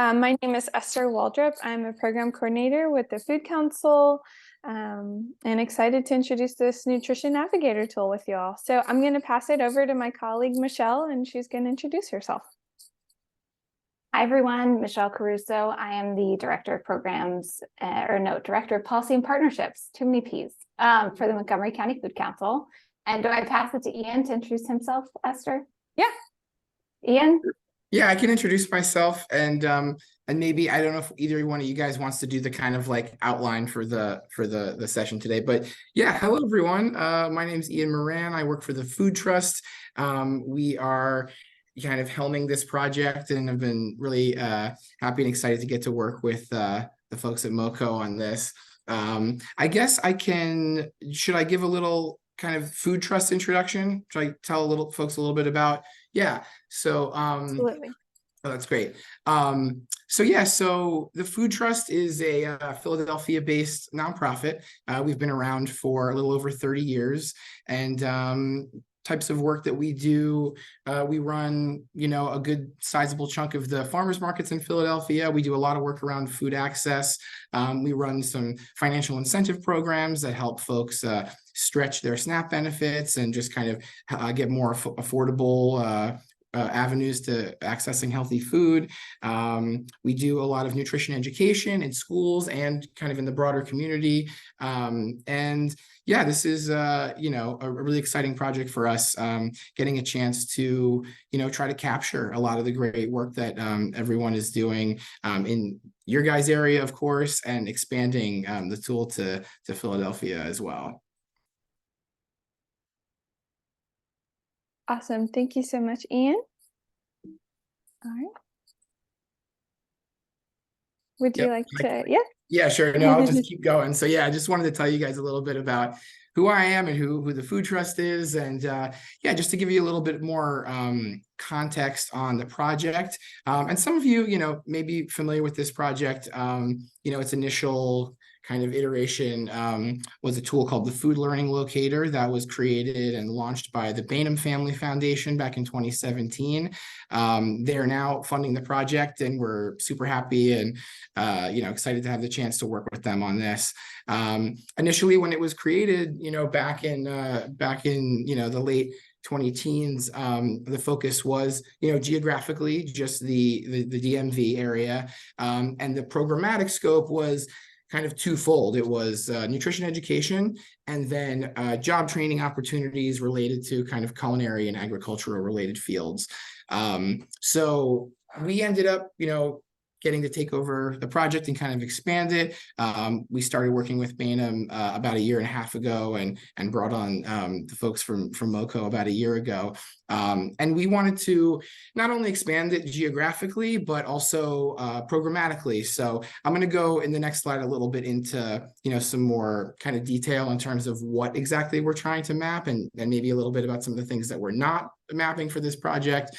My name is Esther Waldrop. I'm a program coordinator with the Food Council, and excited to introduce this Nutrition Navigator tool with you all. So I'm going to pass it over to my colleague, Michelle, and she's going to introduce herself. Hi, everyone. Michelle Caruso. I am the Director of Programs, Director of Policy and Partnerships, too many P's, for the Montgomery County Food Council. And do I pass it to Ian to introduce himself, Esther? Yeah. Ian? Yeah, I can introduce myself and maybe I don't know if either one of you guys wants to do the kind of like outline for the session today. But yeah, hello everyone. My name is Ian Moran. I work for the Food Trust. We are kind of helming this project and have been really happy and excited to get to work with the folks at MoCo on this. I guess should I give a little kind of Food Trust introduction? Should I tell folks a little bit about? Yeah. So, Absolutely. Oh, that's great. So the Food Trust is a Philadelphia-based nonprofit. We've been around for a little over 30 years, and types of work that we do, we run, a good sizable chunk of the farmers markets in Philadelphia. We do a lot of work around food access. We run some financial incentive programs that help folks stretch their SNAP benefits and just kind of get more affordable avenues to accessing healthy food. We do a lot of nutrition education in schools and kind of in the broader community. And yeah, this is, a really exciting project for us, getting a chance to, try to capture a lot of the great work that everyone is doing in your guys' area, of course, and expanding the tool to Philadelphia as well. Awesome. Thank you so much, Ian. All right. Would you like to, yeah? Yeah, sure. No, I'll just keep going. So yeah, I just wanted to tell you guys a little bit about who I am and who the Food Trust is. And yeah, just to give you a little bit more context on the project. And some of you, may be familiar with this project. Its initial kind of iteration was a tool called the Food Learning Locator that was created and launched by the Bainum Family Foundation back in 2017. They're now funding the project, and we're super happy and excited to have the chance to work with them on this. Initially, when it was created, back in the late 20-teens, the focus was, geographically just the DMV area, and the programmatic scope was kind of twofold. It was nutrition education and then job training opportunities related to kind of culinary and agricultural related fields. So we ended up, getting to take over the project and kind of expand it. We started working with Bainum about 1.5 years ago and brought on the folks from MoCo about 1 year ago. And we wanted to not only expand it geographically, but also programmatically. So I'm going to go in the next slide a little bit into, some more kind of detail in terms of what exactly we're trying to map and maybe a little bit about some of the things that we're not mapping for this project.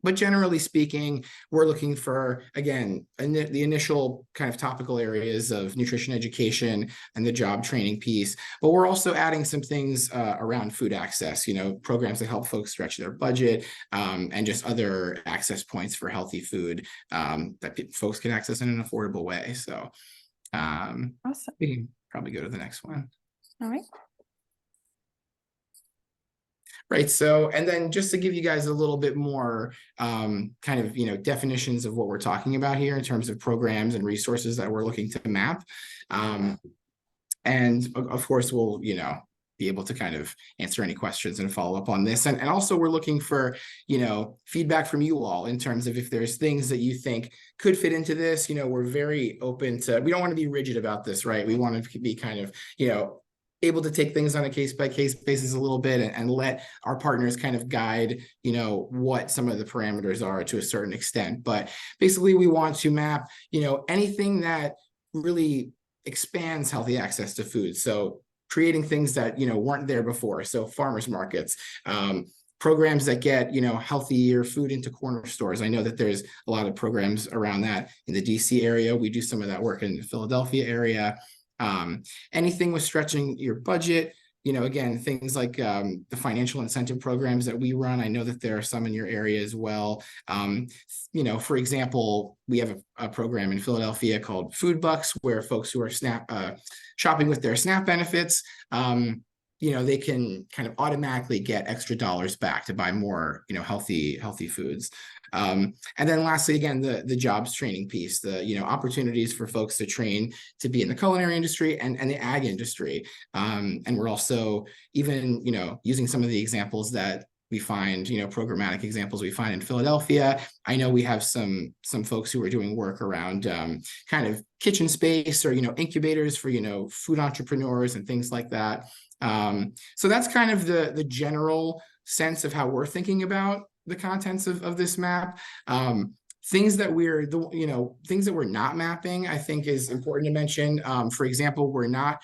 But generally speaking, we're looking for, again, the initial kind of topical areas of nutrition education and the job training piece. But we're also adding some things around food access, programs that help folks stretch their budget and just other access points for healthy food that folks can access in an affordable way. So awesome. We can probably go to the next one. All right. Right. So, and then just to give you guys a little bit more kind of, definitions of what we're talking about here in terms of programs and resources that we're looking to map. And of course, we'll, be able to kind of answer any questions and follow up on this. And also we're looking for, feedback from you all in terms of if there's things that you think could fit into this. We're very open to, we don't want to be rigid about this, right? We want to be kind of, able to take things on a case-by-case basis a little bit and let our partners kind of guide, what some of the parameters are to a certain extent. But basically we want to map, anything that really expands healthy access to food. So creating things that, weren't there before. So farmers markets, programs that get, healthier food into corner stores. I know that there's a lot of programs around that in the DC area. We do some of that work in the Philadelphia area. Anything with stretching your budget, again, things like the financial incentive programs that we run. I know that there are some in your area as well. For example, we have a program in Philadelphia called Food Bucks, where folks who are shopping with their SNAP benefits, they can kind of automatically get extra dollars back to buy more, healthy foods. And then lastly, again, the jobs training piece, the, opportunities for folks to train to be in the culinary industry and the ag industry. And we're also even, using some of the examples that we find, programmatic examples we find in Philadelphia. I know we have some folks who are doing work around kind of kitchen space or, incubators for, food entrepreneurs and things like that. So that's kind of the general sense of how we're thinking about the contents of this map. Things that we're not mapping, I think is important to mention. For example, we're not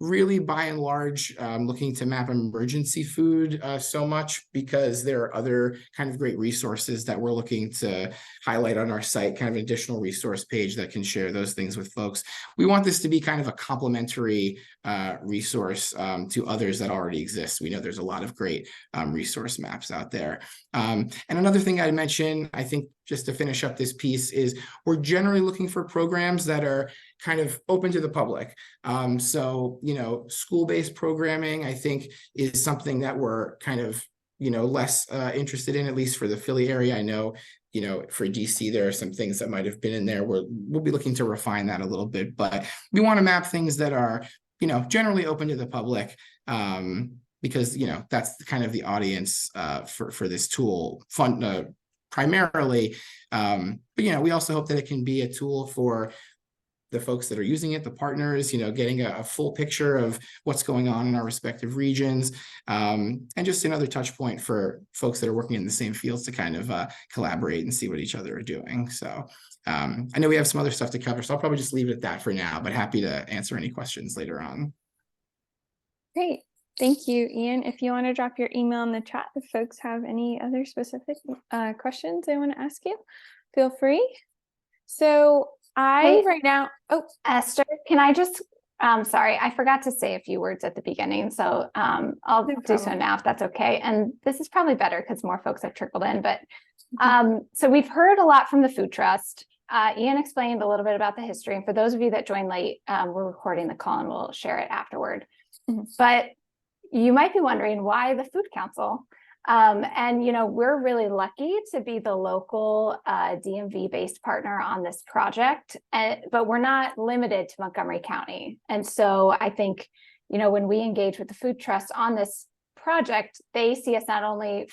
really by and large looking to map emergency food so much, because there are other kind of great resources that we're looking to highlight on our site, kind of an additional resource page that can share those things with folks. We want this to be kind of a complementary resource to others that already exist. We know there's a lot of great resource maps out there. And another thing I'd mention, I think, just to finish up this piece, is we're generally looking for programs that are kind of open to the public. So, school-based programming, I think, is something that we're kind of, less interested in, at least for the Philly area. I know, for DC, there are some things that might have been in there. We'll be looking to refine that a little bit, but we want to map things that are, generally open to the public, because, that's kind of the audience for this tool, primarily. But, we also hope that it can be a tool for the folks that are using it, the partners, getting a full picture of what's going on in our respective regions, and just another touch point for folks that are working in the same fields to kind of collaborate and see what each other are doing. So I know we have some other stuff to cover, so I'll probably just leave it at that for now, but happy to answer any questions later on. Great. Thank you, Ian. If you want to drop your email in the chat, if folks have any other specific questions they want to ask you, feel free. So right now, Esther, can I just, sorry, I forgot to say a few words at the beginning. So I'll do so now if that's okay. And this is probably better because more folks have trickled in, but so we've heard a lot from the Food Trust. Ian explained a little bit about the history. And for those of you that joined late, we're recording the call and we'll share it afterward. But you might be wondering why the Food Council? And, we're really lucky to be the local DMV-based partner on this project, but we're not limited to Montgomery County. And so I think, when we engage with the Food Trust on this project, they see us not only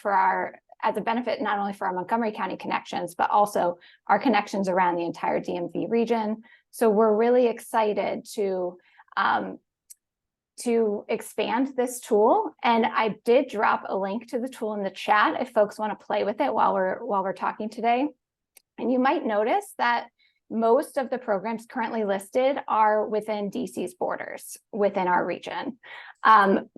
as a benefit, not only for our Montgomery County connections, but also our connections around the entire DMV region. So we're really excited to expand this tool. And I did drop a link to the tool in the chat if folks want to play with it while we're talking today. And you might notice that most of the programs currently listed are within DC's borders within our region.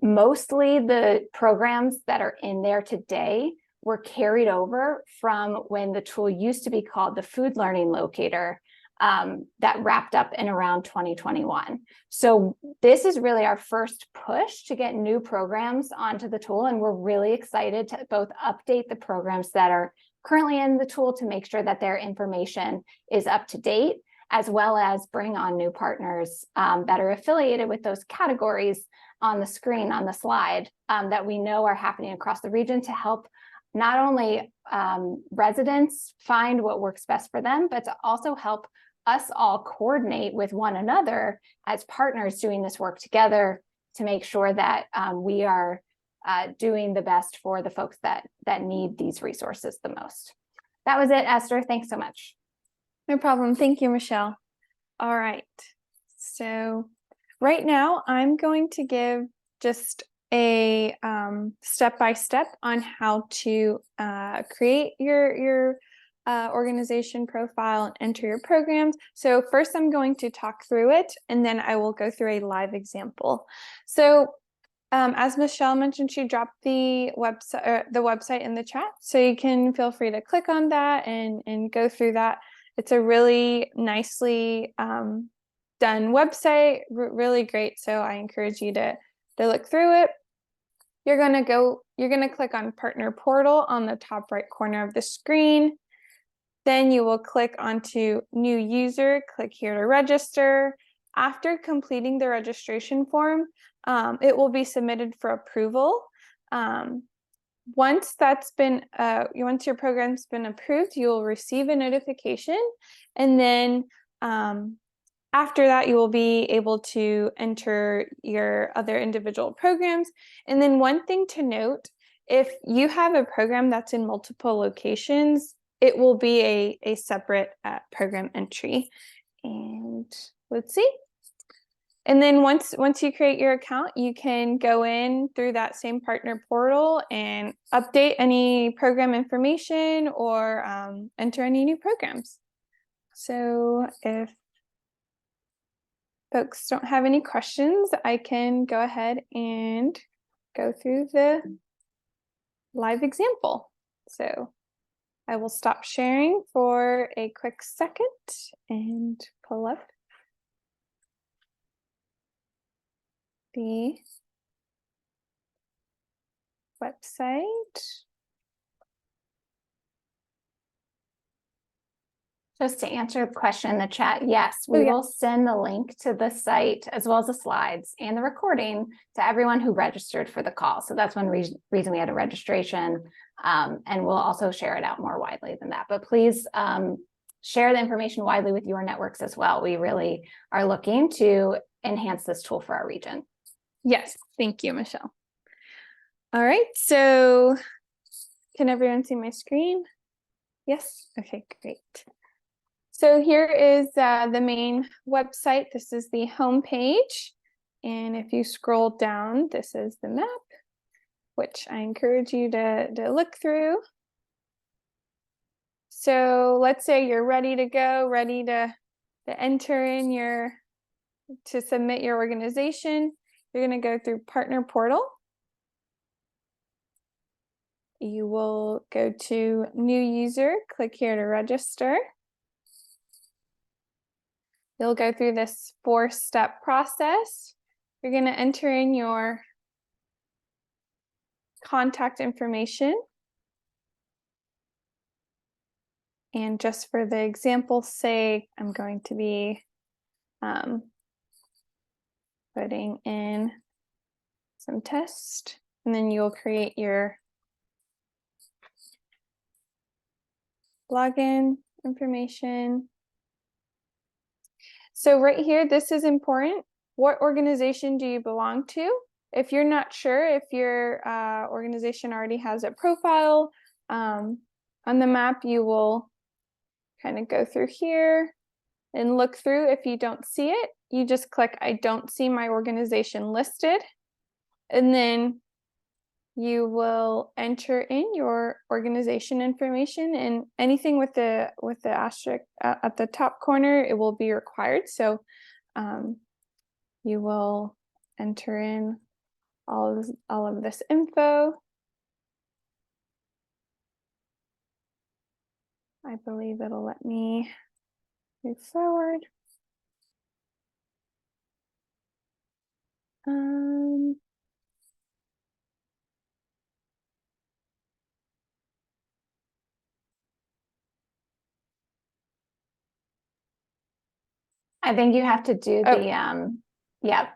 Mostly the programs that are in there today were carried over from when the tool used to be called the Food Learning Locator, that wrapped up in around 2021. So this is really our first push to get new programs onto the tool. And we're really excited to both update the programs that are currently in the tool to make sure that their information is up to date, as well as bring on new partners that are affiliated with those categories on the screen, on the slide, that we know are happening across the region to help not only residents find what works best for them, but to also help us all coordinate with one another as partners doing this work together to make sure that we are doing the best for the folks that need these resources the most. That was it, Esther. Thanks so much. No problem. Thank you, Michelle. All right. So right now I'm going to give just a step-by-step on how to create your organization profile and enter your programs. So first I'm going to talk through it, and then I will go through a live example. So as Michelle mentioned, she dropped the website in the chat, so you can feel free to click on that and go through that. It's a really nicely done website, really great. So I encourage you to to look through it. You're going to click on Partner Portal on the top right corner of the screen. Then you will click onto New User, click here to register. After completing the registration form, it will be submitted for approval. Once your program's been approved, you will receive a notification, and then after that, you will be able to enter your other individual programs. And then one thing to note, if you have a program that's in multiple locations, it will be a separate program entry. And let's see. And then once you create your account, you can go in through that same partner portal and update any program information or enter any new programs. So if folks don't have any questions, I can go ahead and go through the live example. So I will stop sharing for a quick second and pull up the website. Just to answer the question in the chat, yes, we will send the link to the site as well as the slides and the recording to everyone who registered for the call. So that's one reason we had a registration, and we'll also share it out more widely than that. But please share the information widely with your networks as well. We really are looking to enhance this tool for our region. Yes, thank you, Michelle. All right, so can everyone see my screen? Yes, okay, great. So here is the main website. This is the home page. And if you scroll down, this is the map, which I encourage you to look through. So let's say you're ready to go, ready to enter in to submit your organization. You're going to go through Partner Portal. You will go to New User, click here to register. You'll go through this 4-step process. You're going to enter in your contact information. And just for the example's sake, I'm going to be putting in some text, and then you'll create your login information. So right here, this is important. What organization do you belong to? If you're not sure if your organization already has a profile on the map, you will kind of go through here and look through. If you don't see it, you just click I don't see my organization listed, and then you will enter in your organization information, and anything with the asterisk at the top corner, it will be required. So you will enter in all of this info. I believe it'll let me move forward. I think you have to do the yeah.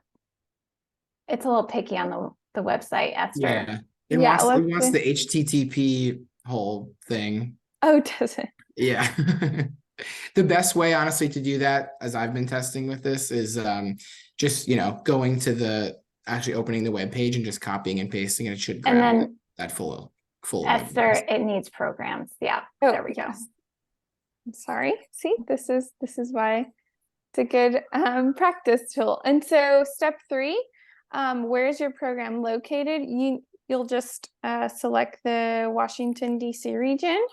It's a little picky on the website, Esther. Yeah. It wants the HTTP whole thing. Oh, does it? Yeah. The best way, honestly, to do that, as I've been testing with this, is just, going to actually opening the web page and just copying and pasting, and it should grab that full Esther, it needs programs. Yeah. Oh, there we go. I'm sorry. See, this is why it's a good practice tool. And so step 3, where's your program located? You'll just select the Washington, D.C. region.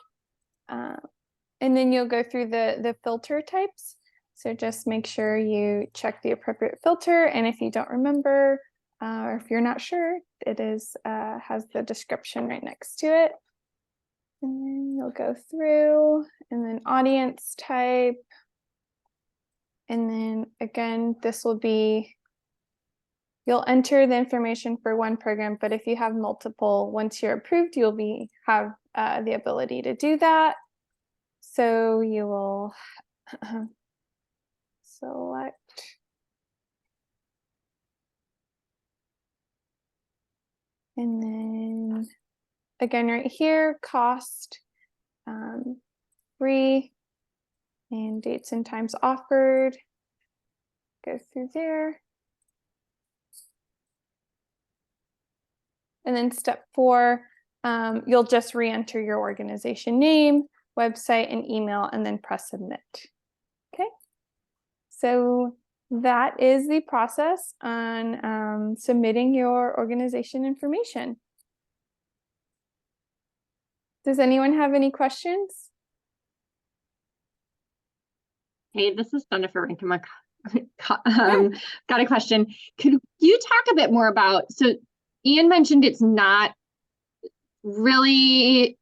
And then you'll go through the filter types. So just make sure you check the appropriate filter. And if you don't remember, or if you're not sure, it has the description right next to it. And then you'll go through, and then audience type. And then again, this will be You'll enter the information for one program, but if you have multiple, once you're approved, you'll have the ability to do that. So you will select. And then again, right here, cost, free, and dates and times offered. Go through there. And then step 4, you'll just re-enter your organization name, website, and email, and then press submit. Okay. So that is the process on submitting your organization information. Does anyone have any questions? Hey, this is Jennifer Rankin. Got a question. Could you talk a bit more about, so Ian mentioned it's not really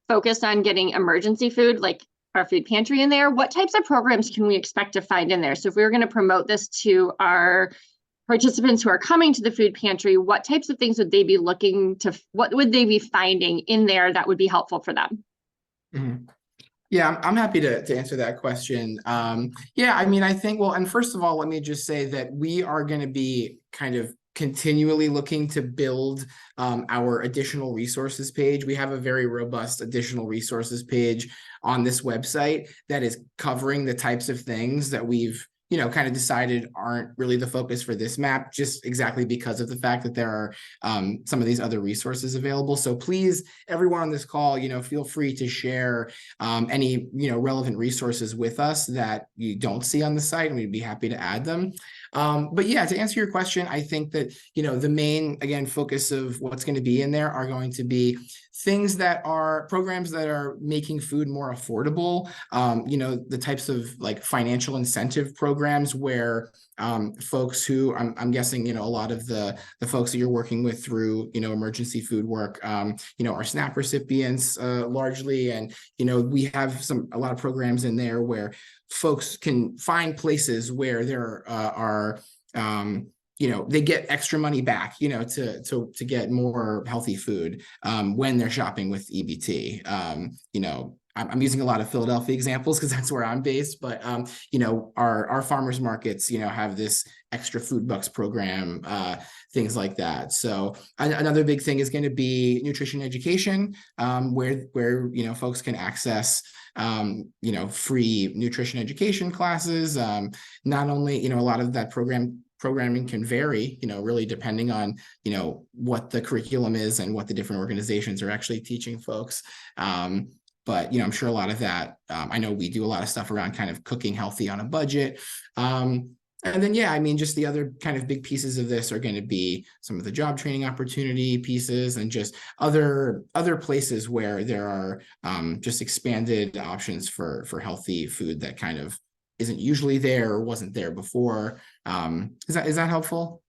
focused on getting emergency food, like our food pantry in there. What types of programs can we expect to find in there? So if we were going to promote this to our participants who are coming to the food pantry, what types of things would they be looking to, what would they be finding in there that would be helpful for them? Mhm. Yeah, I'm happy to answer that question. Yeah, I mean, I think, well, and first of all, let me just say that we are going to be kind of continually looking to build our additional resources page. We have a very robust additional resources page on this website that is covering the types of things that we've kind of decided aren't really the focus for this map, just exactly because of the fact that there are some of these other resources available. So please, everyone on this call, feel free to share any, relevant resources with us that you don't see on the site, and we'd be happy to add them. But yeah, to answer your question, I think that, the main, again, focus of what's going to be in there are going to be things that are programs that are making food more affordable, the types of like financial incentive programs where folks who I'm guessing, a lot of the folks that you're working with through, emergency food work, are SNAP recipients largely. And, we have a lot of programs in there where folks can find places where there are they get extra money back, to get more healthy food when they're shopping with EBT. I'm using a lot of Philadelphia examples because that's where I'm based, but our farmers markets, have this extra food bucks program, things like that. So another big thing is going to be nutrition education, where folks can access free nutrition education classes. Not only, a lot of that programming can vary, really depending on, what the curriculum is and what the different organizations are actually teaching folks. But, I'm sure a lot of that, I know we do a lot of stuff around kind of cooking healthy on a budget. And then, yeah, I mean, just the other kind of big pieces of this are going to be some of the job training opportunity pieces and just other places where there are just expanded options for healthy food that kind of isn't usually there or wasn't there before. Is that helpful?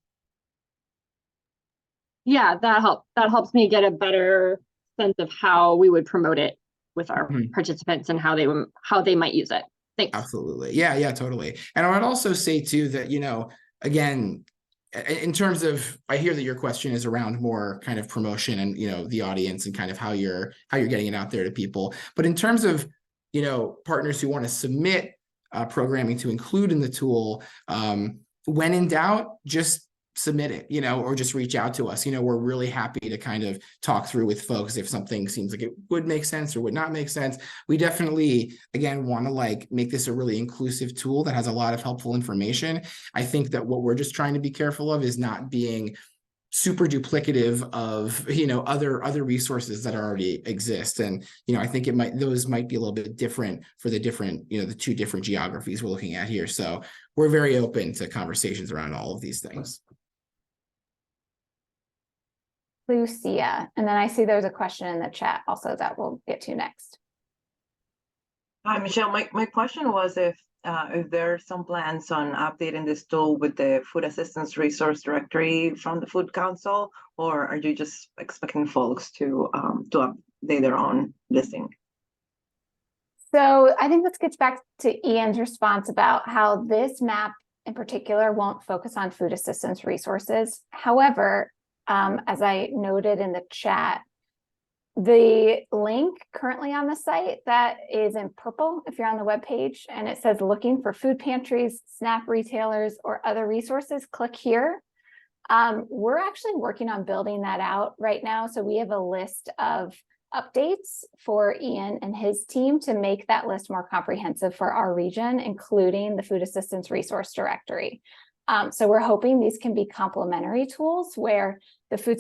Yeah, that helps me get a better sense of how we would promote it with our participants and how they might use it. Thanks. Absolutely. Yeah, totally. And I would also say too that, again, in terms of, I hear that your question is around more kind of promotion and, the audience and kind of how you're getting it out there to people. But in terms of, partners who want to submit programming to include in the tool, when in doubt, just submit it, or just reach out to us. We're really happy to kind of talk through with folks if something seems like it would make sense or would not make sense. We definitely, again, want to make this a really inclusive tool that has a lot of helpful information. I think that what we're just trying to be careful of is not being super duplicative of, other resources that already exist. And, I think those might be a little bit different for the different, the two different geographies we're looking at here. So we're very open to conversations around all of these things. Lucia, and then I see there's a question in the chat also that we'll get to next. Hi, Michelle. My question was if there are some plans on updating this tool with the food assistance resource directory from the Food Council, or are you just expecting folks to update their own listing? So I think this gets back to Ian's response about how this map in particular won't focus on food assistance resources. However, as I noted in the chat, the link currently on the site that is in purple, if you're on the web page, and it says looking for food pantries, SNAP retailers, or other resources, click here. We're actually working on building that out right now. So we have a list of updates for Ian and his team to make that list more comprehensive for our region, including the Food Assistance Resource Directory. So we're hoping these can be complementary tools where the Food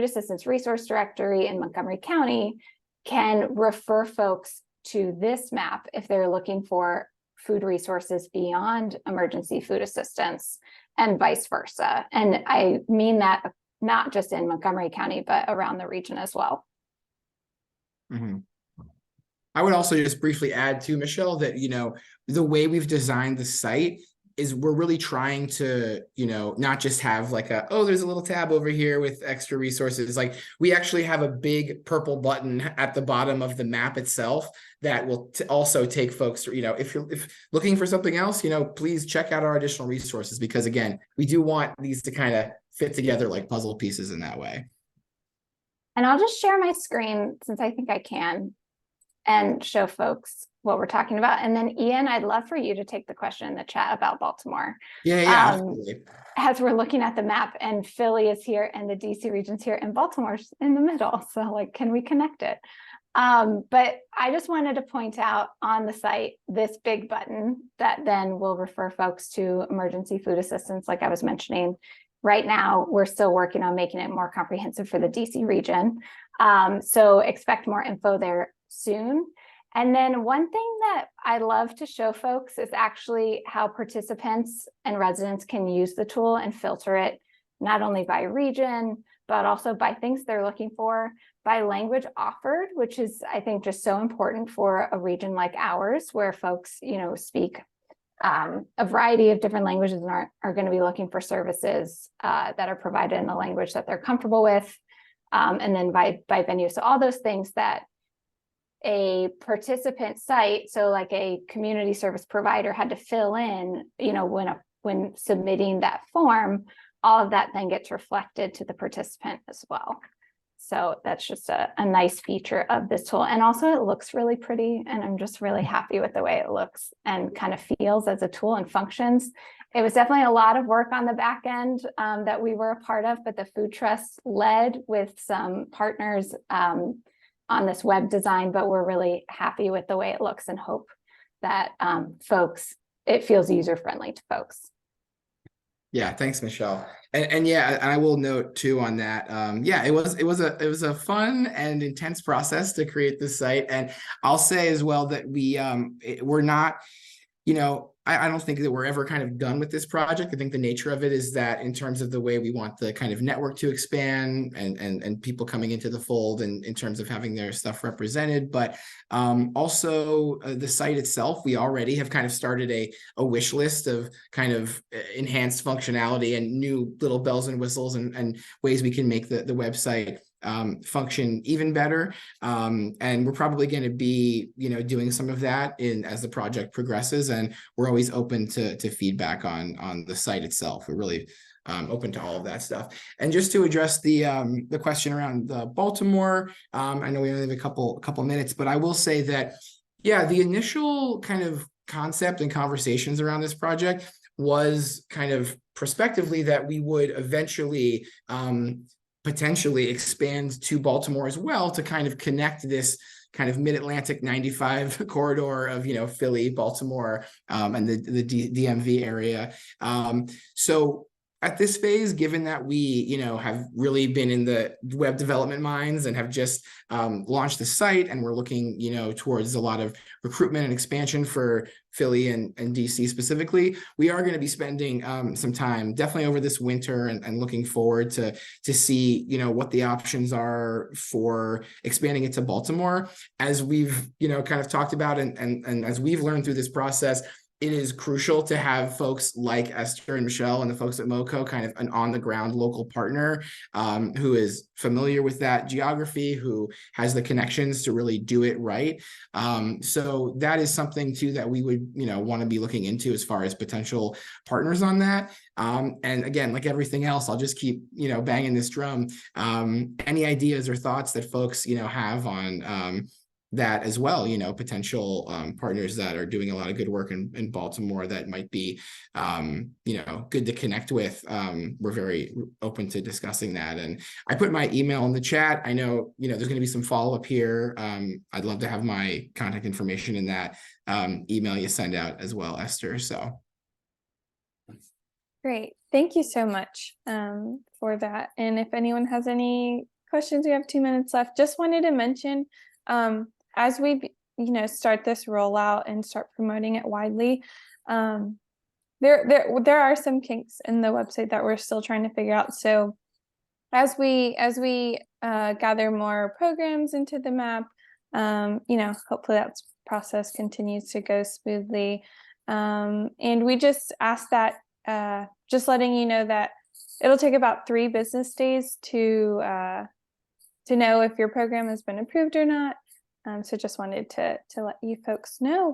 Assistance Resource Directory in Montgomery County can refer folks to this map if they're looking for food resources beyond emergency food assistance, and vice versa. And I mean that not just in Montgomery County, but around the region as well. Mm-hmm. I would also just briefly add to Michelle that, the way we've designed the site is we're really trying to, not just have like there's a little tab over here with extra resources. Like we actually have a big purple button at the bottom of the map itself that will also take folks, if looking for something else, please check out our additional resources, because again, we do want these to kind of fit together like puzzle pieces in that way. And I'll just share my screen since I think I can and show folks what we're talking about. And then Ian, I'd love for you to take the question in the chat about Baltimore. Yeah. As we're looking at the map, and Philly is here and the DC region's here and Baltimore's in the middle. So like, can we connect it? But I just wanted to point out on the site, this big button that then will refer folks to emergency food assistance, like I was mentioning. Right now, we're still working on making it more comprehensive for the DC region. So expect more info there soon. And then one thing that I love to show folks is actually how participants and residents can use the tool and filter it, not only by region, but also by things they're looking for, by language offered, which is, I think, just so important for a region like ours, where folks, speak a variety of different languages and are going to be looking for services that are provided in the language that they're comfortable with, and then by venue. So all those things that a participant site, so like a community service provider, had to fill in, when submitting that form, all of that then gets reflected to the participant as well. So that's just a nice feature of this tool. And also it looks really pretty, and I'm just really happy with the way it looks and kind of feels as a tool and functions. It was definitely a lot of work on the back end that we were a part of, but the Food Trust led with some partners on this web design, but we're really happy with the way it looks and hope that it feels user-friendly to folks. Yeah, thanks, Michelle. And yeah, I will note too on that. It was a fun and intense process to create this site. And I'll say as well that we're not, I don't think that we're ever kind of done with this project. I think the nature of it is that in terms of the way we want the kind of network to expand and people coming into the fold, and in terms of having their stuff represented, but also the site itself, we already have kind of started a wish list of kind of enhanced functionality and new little bells and whistles and ways we can make the website function even better. And we're probably going to be, doing some of that as the project progresses, and we're always open to feedback on the site itself. We're really open to all of that stuff. And just to address the question around Baltimore, I know we only have a couple minutes, but I will say that, the initial kind of concept and conversations around this project was kind of prospectively that we would eventually potentially expand to Baltimore as well, to kind of connect this kind of mid-Atlantic 95 corridor of, Philly, Baltimore, and the DMV area. So at this phase, given that we, have really been in the web development minds and have just launched the site, and we're looking, towards a lot of recruitment and expansion for Philly and DC specifically, we are going to be spending some time definitely over this winter and looking forward to see, what the options are for expanding it to Baltimore. As we've, kind of talked about and as we've learned through this process, it is crucial to have folks like Esther and Michelle and the folks at MoCo kind of an on-the-ground local partner who is familiar with that geography, who has the connections to really do it right. So that is something too that we would, want to be looking into as far as potential partners on that. And again, like everything else, I'll just keep, banging this drum. Any ideas or thoughts that folks, have on that as well, potential partners that are doing a lot of good work in Baltimore that might be, good to connect with. We're very open to discussing that. And I put my email in the chat. I know, there's going to be some follow-up here. I'd love to have my contact information in that email you send out as well, Esther. So. Great. Thank you so much for that. And if anyone has any questions, we have 2 minutes left. Just wanted to mention, as we, start this rollout and start promoting it widely, there are some kinks in the website that we're still trying to figure out. So as we gather more programs into the map, hopefully that process continues to go smoothly. And we just ask that, just letting you know that it'll take about 3 business days to know if your program has been approved or not. So just wanted to let you folks know.